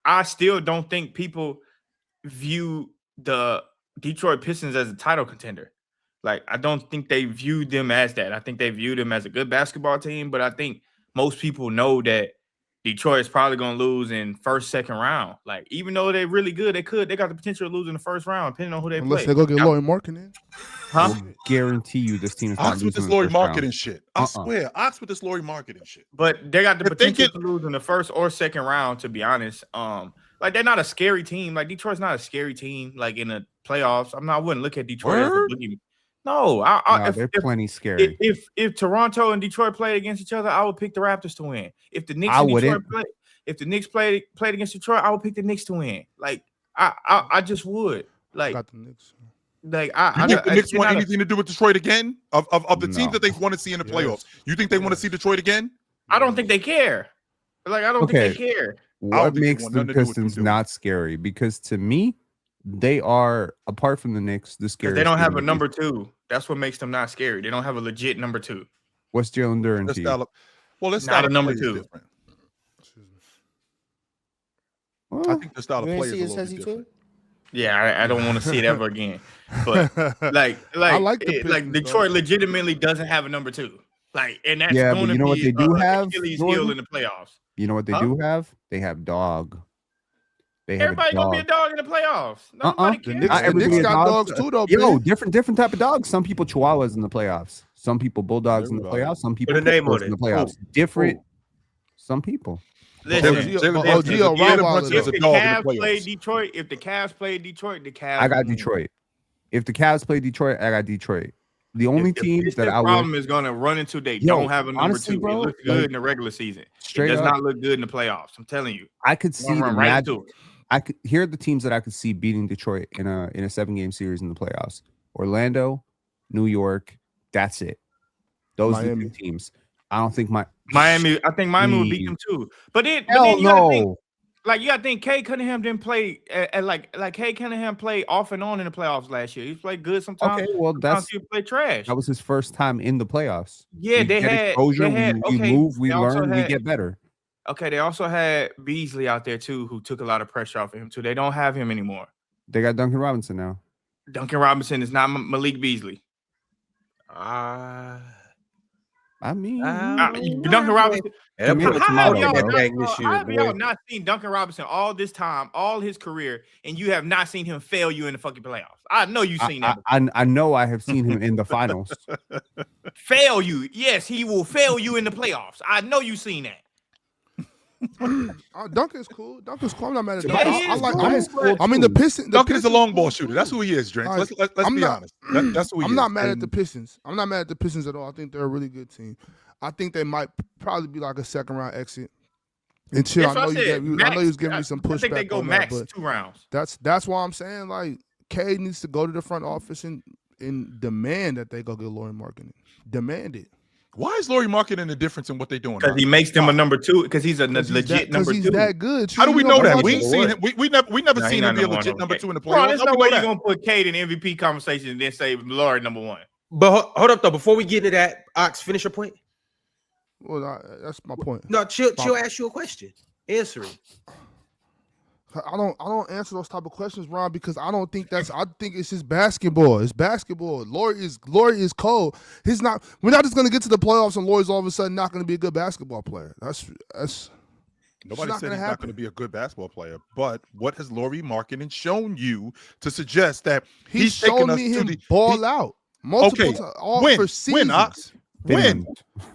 I still don't think people view the Detroit Pistons as a title contender. Like, I don't think they view them as that. I think they view them as a good basketball team, but I think most people know that Detroit is probably going to lose in first, second round. Like, even though they're really good, they got the potential to lose in the first round, depending on who they Unless play. they go get Lauri Markkanen. Huh? I guarantee you this team is not Ox with losing this in the Lauri first round. Markkanen shit. I swear, Ox with this Lauri Markkanen shit. But they got the If they potential to lose in the first or second round, to be honest. Like, they're not a scary team. Like, Detroit's not a scary team, like, in the playoffs. I wouldn't look at Detroit as a boogie. No, they're plenty scary. If Toronto and Detroit played against each other, I would pick the Raptors to win. If the Knicks and Detroit played against Detroit, I would pick the Knicks to win. Like, I just would. Like, got the Knicks. Like, you think the Knicks want anything to do with Detroit again? Of the teams that they want to see in the playoffs, you think they want to see Detroit again? I don't think they care. Like, I don't think they care. What makes the Pistons not scary? Because to me, they are, apart from the Knicks, the scariest. They don't have a number two. That's what makes them not scary. They don't have a legit number two. What's Jalen Duren to you? Well, it's not a number two. I think the style of play is a little bit different. Yeah, I don't want to see it ever again. But like Detroit legitimately doesn't have a number two. Like, and that's going to be what they do have Achilles heel in the playoffs. You know what they do have? They have dog. Everybody gonna be a dog in the playoffs. Nobody cares. The Knicks got dogs too, though. Yo, different type of dogs. Some people Chihuahuas in the playoffs. Some people Bulldogs in the playoffs. Some people put a name on in the it. playoffs. Different. Some people. Listen, if the Cavs play Detroit, the Cavs. I got Detroit. If the Cavs play Detroit, I got Detroit. The only team that I problem is going to run into they don't have a number two. Bro, it looks good in the regular season. It does not look good in the playoffs. I'm telling you. I could see the Magic. Here are the teams that I could see beating Detroit in a 7-game series in the playoffs. Orlando, New York. That's it. Those are the teams. I don't think Miami. I think Miami would beat them too. But then you gotta think Cade Cunningham didn't play like Cade Cunningham played off and on in the playoffs last year. He played good sometimes. Okay, well he played trash. That was his first time in the playoffs. Yeah, they had exposure. We move, we learn, we get better. Okay, they also had Beasley out there too, who took a lot of pressure off of him too. They don't have him anymore. They got Duncan Robinson now. Duncan Robinson is not Malik Beasley. I mean, Duncan Robinson. How have y'all not seen Duncan Robinson all this time, all his career, and you have not seen him fail you in the fucking playoffs? I know you've seen that. I know I have seen him in the finals. Fail you? Yes, he will fail you in the playoffs. I know you've seen that. Duncan's cool. I'm not mad at Duncan. I mean, the Pistons. Duncan is a long ball shooter. That's who he is, Drake. Let's be honest. That's who he is. I'm not mad at the Pistons. I'm not mad at the Pistons at all. I think they're a really good team. I think they might probably be like a second round exit. And chill. I know you was giving me some pushback. I think they go max 2 rounds. That's why I'm saying, like, Cade needs to go to the front office and demand that they go get Lauri Markkanen. Demand it. Why is Lauri Markkanen the difference in what they're doing? Because he makes them a number two. Because he's a legit number two. He's that good. How do we know that? We ain't seen him. We never seen him be a legit number two in the playoffs. There's no way you're gonna put Cade in MVP conversation and then say Lauri number one. But hold up though. Before we get into that, Ox, finish your point. Well, that's my point. No, chill. Ask you a question. Answer it. I don't answer those type of questions, Ron, because I don't think I think it's just basketball. It's basketball. Lauri is cold. We're not just gonna get to the playoffs and Lauri's all of a sudden not gonna be a good basketball player. That's nobody said he's not gonna be a good basketball player. But what has Lauri Markkanen shown you to suggest that he's shown me him ball out multiple times for seasons? When?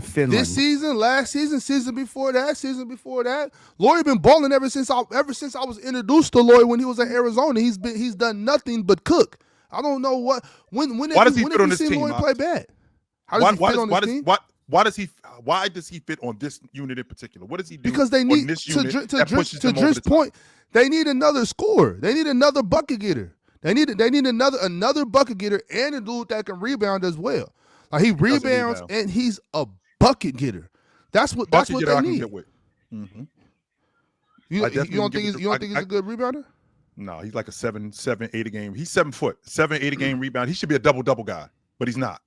Finland. This season, last season, season before that. Lauri been balling ever since I was introduced to Lauri when he was at Arizona. He's done nothing but cook. I don't know what when why does he fit on this team? Lauri play bad? How does he fit on this team? Why does he fit on this unit in particular? What does he do? Because they need to Drift's point. They need another scorer. They need another bucket getter. They need another bucket getter and a dude that can rebound as well. Like, he rebounds and he's a bucket getter. That's what they need. Mm-hmm. You don't think he's a good rebounder? No, he's like a 7, 8 a game. He's 7 foot, 7, 8 a game rebound. He should be a double guy, but he's not.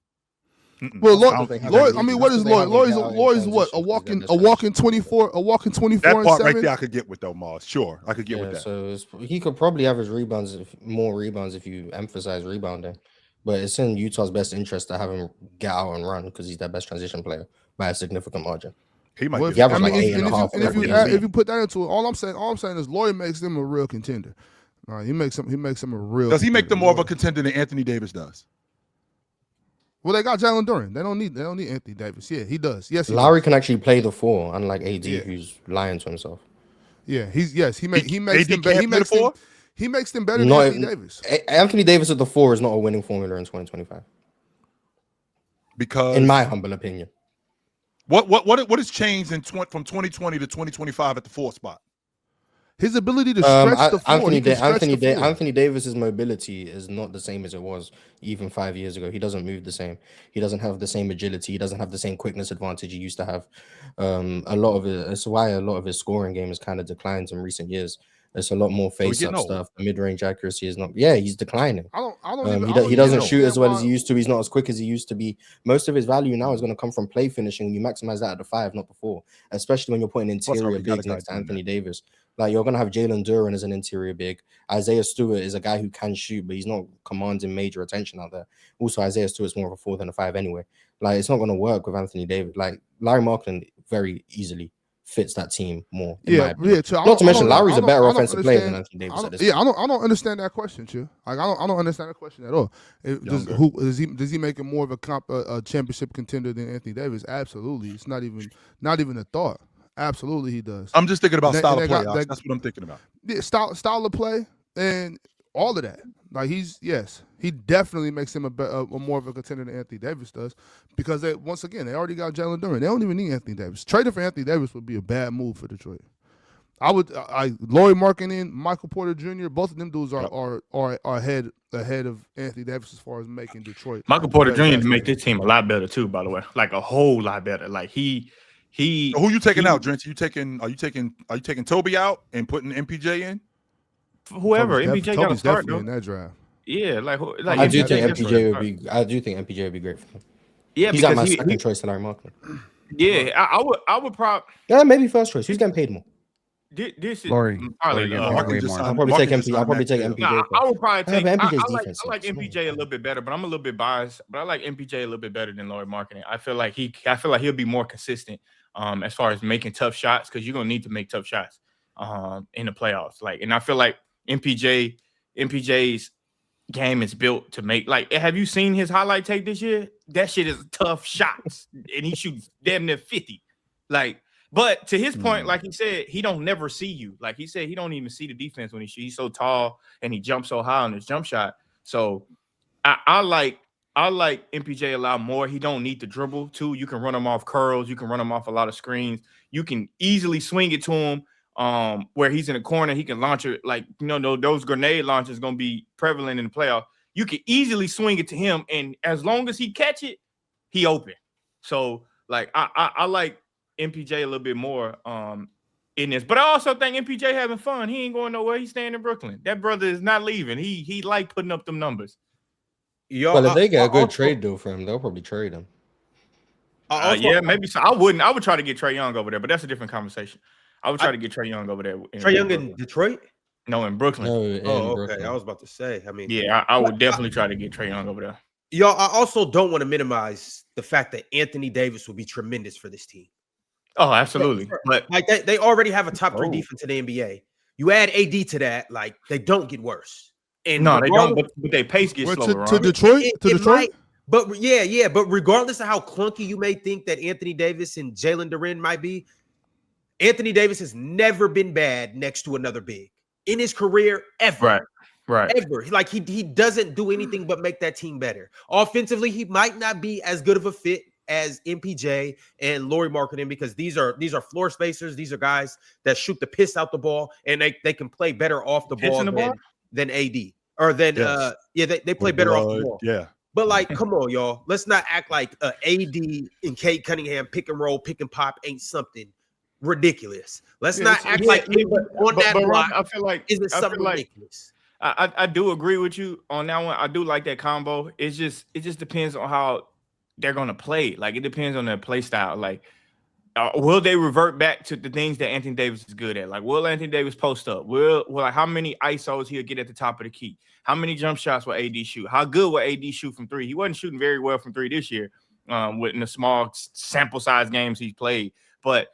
Well, Lloyd. I mean, what is Lloyd? Lloyd's what? A walking 24 That and part 7? right there, I could get with though, Mars. Sure, I could get with that. So he could probably average more rebounds if you emphasize rebounding. But it's in Utah's best interest to have him get out and run because he's their best transition player by a significant margin. He might. Well, if you put that into it, all I'm saying is Lloyd makes them a real contender. He makes them a real. Does he make them more of a contender than Anthony Davis does? Well, they got Jalen Duren. They don't need Anthony Davis. Yeah, he does. Yes, Lowry can actually play the 4, unlike AD, who's lying to himself. Yeah, he makes them better. He makes them better than Anthony Davis. Anthony Davis at the 4 is not a winning formula in 2025. Because, in my humble opinion, what has changed from 2020 to 2025 at the 4 spot? His ability to stretch the floor. Anthony Davis's mobility is not the same as it was even 5 years ago. He doesn't move the same. He doesn't have the same agility. He doesn't have the same quickness advantage he used to have. It's why a lot of his scoring game has kind of declined in recent years. It's a lot more face-up stuff. The mid-range accuracy is not. Yeah, he's declining. He doesn't shoot as well as he used to. He's not as quick as he used to be. Most of his value now is going to come from play finishing. You maximize that at the 5, not the 4. Especially when you're putting interior bigs next to Anthony Davis. Like, you're going to have Jalen Duren as an interior big. Isaiah Stewart is a guy who can shoot, but he's not commanding major attention out there. Also, Isaiah Stewart's more of a 4 than a 5 anyway. Like, it's not going to work with Anthony Davis. Like, Larry Markkanen very easily fits that team more. Not to mention, Lowry's a better offensive player than Anthony Davis at this point. I don't understand that question, Chill. Like, I don't understand that question at all. Does he make him more of a championship contender than Anthony Davis? Absolutely. It's not even a thought. Absolutely, he does. I'm just thinking about style of play. That's what I'm thinking about. Yeah, style of play and all of that. Like, he definitely makes him a more of a contender than Anthony Davis does, because once again they already got Jalen Duren. They don't even need Anthony Davis. Trading for Anthony Davis would be a bad move for Detroit. Lauri Markkanen, Michael Porter Jr. Both of them dudes are ahead of Anthony Davis as far as making Detroit. Michael Porter Jr. to make this team a lot better too. By the way, like a whole lot better. Like he. So who you taking out, Drent? Are you taking Toby out and putting MPJ in? Whoever MPJ got to start though. In that draft. Yeah, I do think MPJ would be great for him. Yeah, he's got my second choice to Larry Markkanen. Yeah, I would probably. Yeah, maybe first choice. Who's getting paid more? This is Laurie. probably. I'll probably take MPJ. I'll probably take MPJ. I would probably take. I like defense. MPJ a little bit better, but I'm a little bit biased. But I like MPJ a little bit better than Lauri Markkanen. I feel like he'll be more consistent as far as making tough shots, because you're gonna need to make tough shots in the playoffs. Like, and I feel like MPJ's game is built to make. Like, have you seen his highlight tape this year? That shit is tough shots, and he shoots damn near 50. Like, but to his point, like he said, he don't never see you. Like he said, he don't even see the defense when he shoots. He's so tall and he jumps so high on his jump shot. So I like MPJ a lot more. He don't need to dribble too. You can run him off curls. You can run him off a lot of screens. You can easily swing it to him where he's in the corner. He can launch it. Like, those grenade launches going to be prevalent in the playoff. You can easily swing it to him, and as long as he catch it, he open. So, like, I like MPJ a little bit more in this. But I also think MPJ having fun. He ain't going nowhere. He's staying in Brooklyn. That brother is not leaving. He like putting up them numbers. Well, if they get a good trade deal for him, they'll probably trade him. Yeah, maybe so. I wouldn't. I would try to get Trae Young over there, but that's a different conversation. I would try to get Trae Young over there. Trae Young in Detroit? No, in Brooklyn. Okay. Brooklyn. I was about to say. I mean, yeah, I would definitely try to get Trae Young over there. Y'all, I also don't want to minimize the fact that Anthony Davis will be tremendous for this team. Oh, absolutely. But like they already have a top 3 defense in the NBA. You add AD to that, like, they don't get worse. And no, they don't. But their pace gets slower. To Detroit. But regardless of how clunky you may think that Anthony Davis and Jalen Duren might be, Anthony Davis has never been bad next to another big in his career ever. Right. Ever. Like, he doesn't do anything but make that team better. Offensively, he might not be as good of a fit as MPJ and Lauri Markkanen, because these are floor spacers. These are guys that shoot the piss out the ball, and they can play better off the ball than AD. Or than they play better off the ball. Yeah. But, like, come on, y'all. Let's not act like AD and Cade Cunningham pick and roll, pick and pop ain't something ridiculous. Let's not act like on that block. I feel like is something ridiculous. I do agree with you on that one. I do like that combo. It just depends on how they're gonna play. Like it depends on their play style. Like, will they revert back to the things that Anthony Davis is good at? Like, will Anthony Davis post up? Will like how many ISOs he'll get at the top of the key? How many jump shots will AD shoot? How good will AD shoot from three? He wasn't shooting very well from three this year, with the small sample size games he's played. But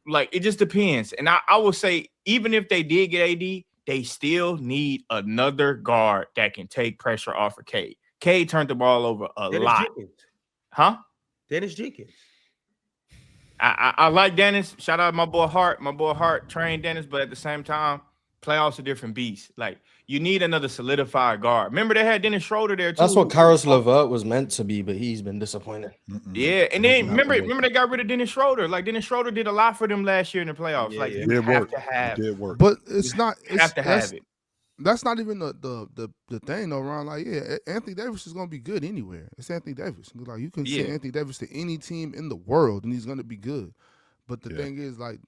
like it just depends. And I will say, even if they did get AD, they still need another guard that can take pressure off of Cade. Cade turned the ball over a lot. Huh? Dennis Jenkins. I like Dennis. Shout out my boy Hart. My boy Hart trained Dennis, but at the same time, playoffs are different beasts. Like you need another solidified guard. Remember they had Dennis Schroeder there too. That's what Karis LeVert was meant to be, but he's been disappointed. Yeah, and then remember they got rid of Dennis Schroeder. Like Dennis Schroeder did a lot for them last year in the playoffs. Yeah, like yeah. you have to have It did work. But it's not. you have to have it. That's not even the thing though, Ron. Like, yeah, Anthony Davis is gonna be good anywhere. It's Anthony Davis. Like you can send Anthony Davis to any team in the world and he's gonna be good. But the thing is, like,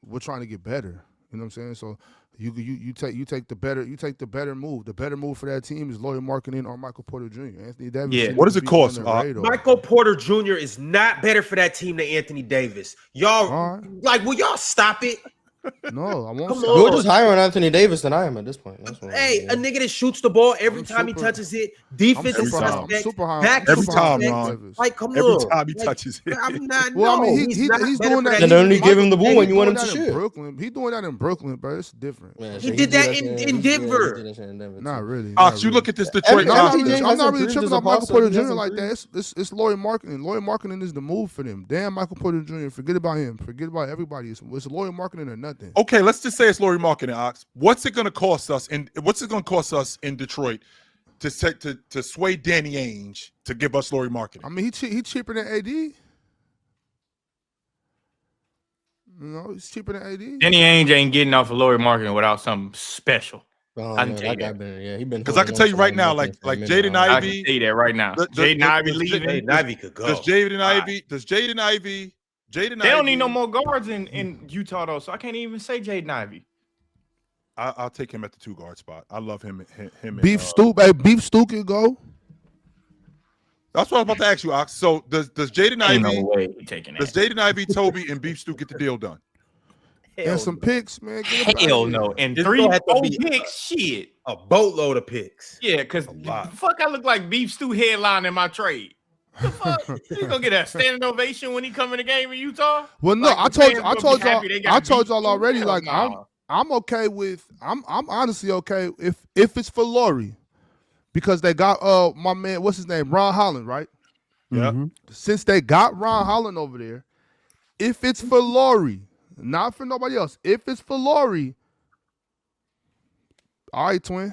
we're trying to get better. You know what I'm saying? So you take the better move. The better move for that team is Lauri Markkanen or Michael Porter Jr. Anthony Davis. Yeah. What does it cost? Michael Porter Jr. is not better for that team than Anthony Davis. Y'all, like, will y'all stop it? No, I won't. Come You're on. just higher on Anthony Davis than I am at this point. That's what Hey, a nigga that shoots the ball every time he touches it, defense is suspect. Every time, Ron. Like, come on. Every time he touches it. I'm not. Well, no, I mean, he's doing that. And only give him the ball when you want him to He's doing that shoot. in Brooklyn. He's doing that in Brooklyn, bro. It's different. Yeah, He did that in Denver. Not really. Ox, you look at this Detroit. Every- I'm not really tripping on Michael Porter Jr. like three. that. It's Lauri Markkanen. Lauri Markkanen is the move for them. Damn, Michael Porter Jr. Forget about him. Forget about everybody. It's Lauri Markkanen or nothing. Okay, let's just say it's Lauri Markkanen, Ox. What's it going to cost us? And what's it going to cost us in Detroit to sway Danny Ainge to give us Lauri Markkanen? I mean, he cheaper than AD. You know, he's cheaper than AD. Danny Ainge ain't getting off of Lauri Markkanen without something special. Oh, I can tell you that that. guy he been. Because I can tell you right now, like Jaden I Ivey. can tell you that right now. Jaden Ivey leaving. Jaden Ivey could go. Does Jaden Ivey? They don't need no more guards in Utah though, so I can't even say Jaden Ivey. I'll take him at the 2 guard spot. I love him. Beef Stoop, hey, Beef Stoop can go. That's what I was about to ask you, Ox. So does Jaden Ivey? No way he taking that. Does Jaden Ivey, Toby, and Beef Stew get the deal done? And some picks, man. Get up Hell out no. here. And It's 3 gonna have to 4 be picks, shit. A boatload of picks. Yeah, because fuck, I look like Beef Stew headline in my trade. The fuck? He's gonna get a standing ovation when he come in the game in Utah. Well, no, Like, I the told fans y'all, gonna be happy they got I Beef told y'all Stew? already. Hell Like nah. I'm okay with. I'm honestly okay if it's for Lauri, because they got my man, what's his name, Ron Holland, right? Yeah. Since they got Ron Holland over there, if it's for Lauri, not for nobody else, if it's for Lauri, all right, twin.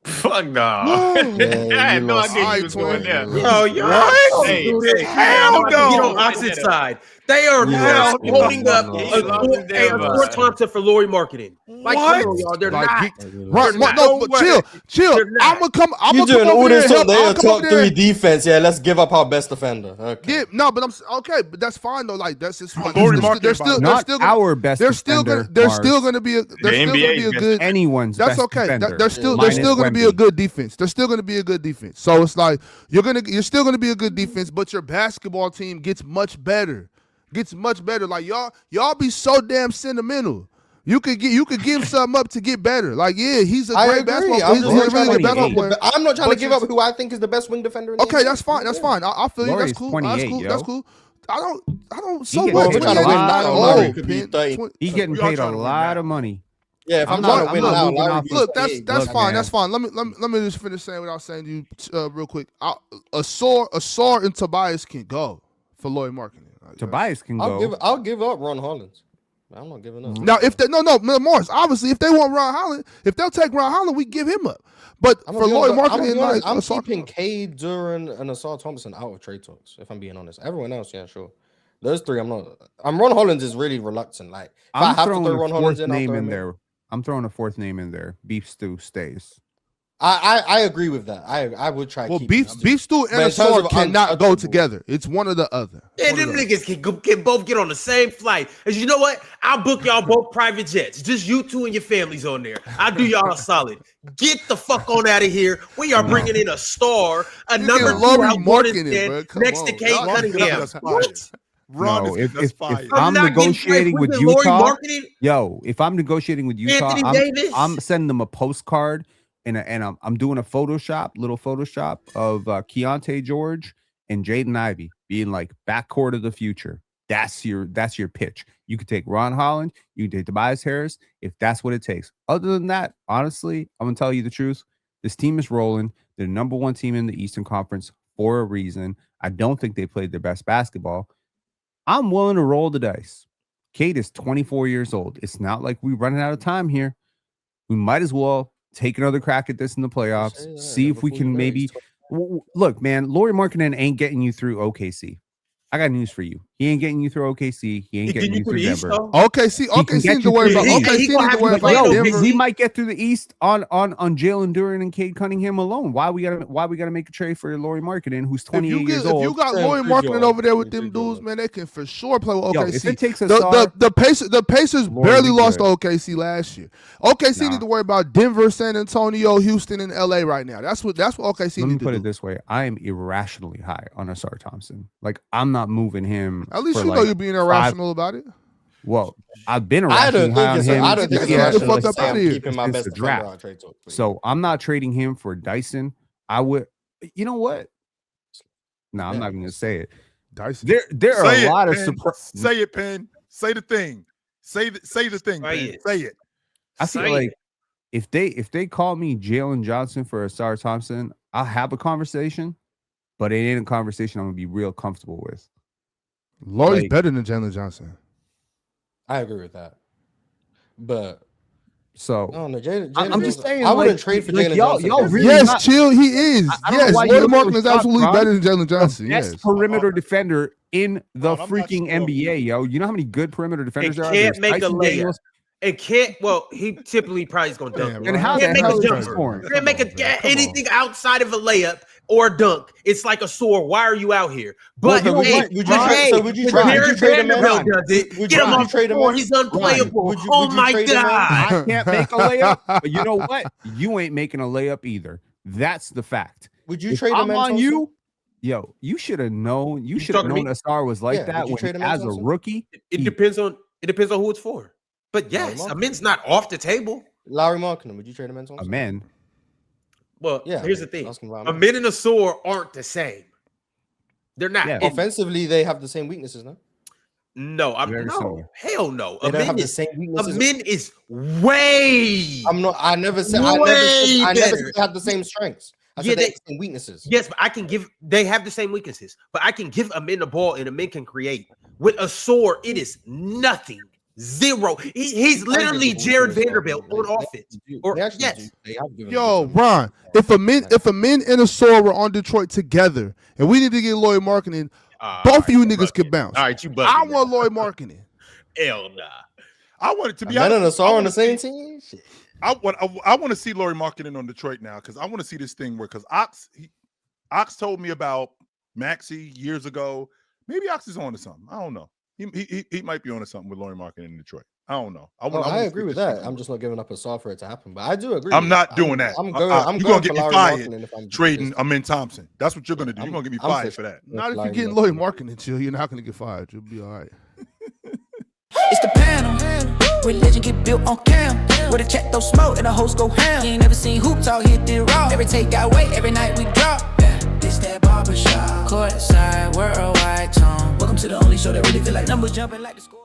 Fuck no. Yeah, I had no lost. idea All you was right, going there. twin. Yo, yo, What? Hey, hell no. Get on opposite side. They are Yeah, not holding up no. a Fort Thompson for Lauri Markkanen. Like, What? come on, y'all. They're Like, not. Right, not. no, No but way. chill. They're not. I'm gonna come You doing over all there this and so help. they I'll are come top over there 3 defense. Yeah, let's give up our best defender. Okay. Yeah, no, but I'm okay, but that's fine though. Like that's just fine. Lauri They're Markkanen, still Not gonna, our best they're still defender, gonna, they're Mars. still gonna be a, they're still gonna NBA's be a best good. Anyone's That's best okay. defender. They're still Minus gonna be a Wemby. good defense. They're still gonna be a good defense. So it's like you're still gonna be a good defense, but your basketball team gets much better. Like y'all be so damn sentimental. You could give something up to get better. Like, yeah, he's a I great agree. basketball. I'm He's just a not really trying good to basketball give player. up. I'm not trying to But give up who I think is the best wing defender in the Okay, NBA. that's fine. That's fine. I feel you. Lauri's That's cool. 28, That's cool. yo. That's cool. I don't. So getting what? paid We're trying to a win lot now. of Larry money. could be 30. He's getting We all paid a trying to win lot now. of money. Yeah, if I'm I'm trying not- to win I'm not now, moving Larry off- could be Look, 38. that's Look, fine. man. That's fine. Let me just finish saying what I was saying to you real quick. Asar and Tobias can go for Lauri Markkanen. Tobias can go. I'll give up Ron Hollins. I'm not giving up. Now, if they no Morris, obviously, if they want Ron Holland, if they'll take Ron Holland, we give him up. But for Lauri Markkanen, I'm keeping Cade, Duran, and Asar Thompson out of trade talks. If I'm being honest, everyone else, yeah, sure. Those 3, I'm not. Ron Hollins is really reluctant. Like, if I I'm have to throwing throw a Ron fourth Hollins in, I'll name throw in him there. I'm throwing a 4th name in there. Beef Stew stays. I agree with that. I would try. Well, beef stew and a sword cannot go together. It's one or the other. Yeah, them niggas can both get on the same flight. And you know what? I'll book y'all both private jets. Just you two and your families on there. I'll do y'all a solid. Get the fuck on out of here. We are bringing in a star, a number 2 out next to Cade Cunningham. What? No, if I'm negotiating with Utah, if I'm negotiating with Utah, I'm sending them a postcard and I'm doing a little Photoshop of Keontae George and Jaden Ivey being like backcourt of the future. That's your pitch. You could take Ron Holland, you can take Tobias Harris if that's what it takes. Other than that, honestly, I'm gonna tell you the truth. This team is rolling. They're the number 1 team in the Eastern Conference for a reason. I don't think they played their best basketball. I'm willing to roll the dice. Cade is 24 years old. It's not like we're running out of time here. We might as well take another crack at this in the playoffs. See if we can maybe look, man. Lauri Markkanen ain't getting you through OKC. I got news for you. He ain't getting you through OKC. He ain't getting you through Denver. OKC need to worry about. OKC need to worry about Denver. He might get through the East on Jalen Duren and Cade Cunningham alone. Why we gotta make a trade for Lauri Markkanen, who's 28 years old? If you got Lauri Markkanen over there with them dudes, man, they can for sure play with OKC. If it takes the Pacers barely lost to OKC last year. OKC need to worry about Denver, San Antonio, Houston, and LA right now. That's what OKC need to do. Let me put it this way: I am irrationally high on Asar Thompson. Like I'm not moving him. At least you know you're being irrational about it. Well, I've been irrational on him. I don't think it's keeping my best draft. So I'm not trading him for Dyson. I would. You know what? No, I'm not going to say it. Dyson. There are a lot of surprises. Say it, Penn. Say the thing. Say the thing. Say it. I feel like if they call me Jalen Johnson for Asar Thompson, I'll have a conversation, but it ain't a conversation I'm gonna be real comfortable with. Lauri's better than Jalen Johnson. I agree with that, but so no, Jalen. I'm just saying, I wouldn't trade for Jalen Johnson. Y'all really yes, chill. He is. Yes, Lauri Markkanen is absolutely better than Jalen Johnson. Best perimeter defender in the freaking NBA, yo. You know how many good perimeter defenders there are? Can't make a layup. It can't. Well, he typically probably is going to dunk. And how the hell is he scoring? Can't make anything outside of a layup or a dunk. It's like a sword. Why are you out here? But would you trade him? Get him off the floor. He's unplayable. Oh my god! I can't make a layup. But you know what? You ain't making a layup either. That's the fact. Would you trade him on you? Yo, you should have known. You should have known Asar was like that as a rookie. It depends on who it's for. But yes, Amin's not off the table. Lauri Markkanen, would you trade him in? Amin. Well, here's the thing. Amin and Asar aren't the same. They're not. Yeah. Offensively, they have the same weaknesses, no? No, hell no. They don't have the same weaknesses. Amin is way. I never said they have the same strengths. I said they have the same weaknesses. Yes, but they have the same weaknesses. But I can give Amin the ball and Amin can create. With Asar, it is nothing. Zero. He's literally Jared Vanderbilt on offense. Yo, Ron, if Amin and Asar were on Detroit together and we need to get Lauri Markkanen, both of you niggas could bounce. All right, you bugging. I want Lauri Markkanen. Hell nah. I want it to be honest. And Asar on the same team? I want to see Lauri Markkanen on Detroit now because I want to see this thing where Ox told me about Maxey years ago. Maybe Ox is on to something. I don't know. He might be on to something with Lauri Markkanen in Detroit. I don't know. I agree with that. I'm just not giving up Asar for it to happen, but I do agree. I'm not doing that. I'm going to get me fired trading Amin Thompson. That's what you're going to do. You're going to get me fired for that. Not if you're getting Lauri Markkanen, chill. You're not going to get fired. You'll be all right. It's the panel. Religion get built on cam. Where the chat throw smoke and the host go ham. You ain't never seen hoops out hit the raw. Every take got weight, every night we drop. This that barbershop. Courtside, worldwide tone. Welcome to the only show that really feel like numbers jumping like the score.